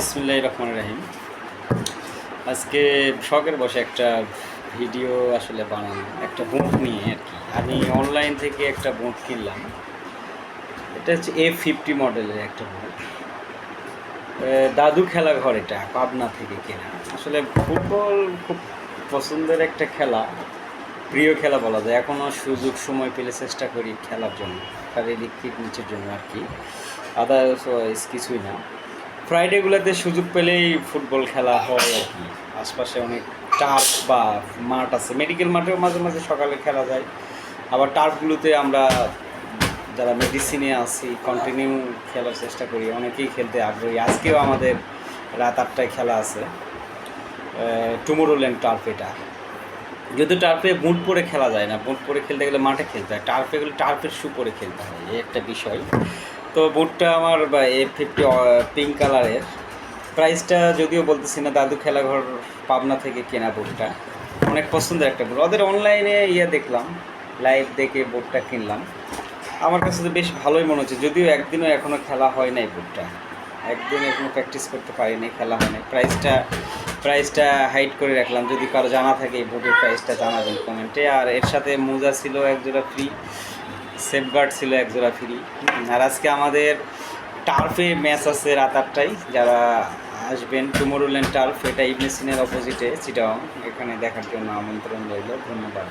বিসমিল্লাহির রহমানির রহিম। আজকে শখের বসে একটা ভিডিও আসলে বানানো, একটা বুট নিয়ে আর কি। আমি অনলাইন থেকে একটা বুট কিনলাম। এটা হচ্ছে A50 মডেলের একটা বুট। দাদু খেলা ঘর, এটা পাবনা থেকে কেনা। আসলে ফুটবল খুব পছন্দের একটা খেলা, প্রিয় খেলা বলা যায়। এখনও সুযোগ সময় পেলে চেষ্টা করি খেলার জন্য, শারীরিক ফিটনেসের জন্য আর কি। আদার্স কিছুই না। ফ্রাইডেগুলোতে সুযোগ পেলেই ফুটবল খেলা হয় আর কি। আশপাশে অনেক টার্ফ বা মাঠ আছে, মেডিকেল মাঠেও মাঝে মাঝে সকালে খেলা যায়। আবার টার্ফগুলোতে আমরা যারা মেডিসিনে আছি কন্টিনিউ খেলার চেষ্টা করি, অনেকেই খেলতে আগ্রহী। আজকেও আমাদের রাত 8টায় খেলা আছে, টুমোরোল্যান্ড টার্ফ। এটা যেহেতু টার্ফে বুট পরে খেলা যায় না, বুট পরে খেলতে গেলে মাঠে খেলতে হয়, টার্ফে গেলে টার্ফের শু পরে খেলতে হয়, এই একটা বিষয়। তো বুটটা আমার A50 পিঙ্ক কালারের। প্রাইসটা যদিও বলতেছি না, দাদু খেলাঘর পাবনা থেকে কেনা বুটটা। অনেক পছন্দের একটা বুট। ওদের অনলাইনে দেখলাম, লাইভ দেখে বুটটা কিনলাম। আমার কাছে তো বেশ ভালোই মনে হচ্ছে, যদিও একদিনও এখনও খেলা হয় নাই বুটটা, একদিন এখনও প্র্যাকটিস করতে পারিনি, খেলা হয় নাই। প্রাইসটা হাইড করে রাখলাম, যদি কারো জানা থাকে এই বুটের প্রাইসটা জানাবেন কমেন্টে। আর এর সাথে মোজা ছিল একজোড়া ফ্রি, সেফগার্ড ছিল একজোড়া ফ্রি। আর আজকে আমাদের টার্ফে ম্যাচ আছে রাত 8টায়। যারা আসবেন, টুমোরোল্যান্ড টার্ফ, এটা ইবনে সিনার অপোজিটে চিটাগং, এখানে দেখার জন্য আমন্ত্রণ রইল। ধন্যবাদ।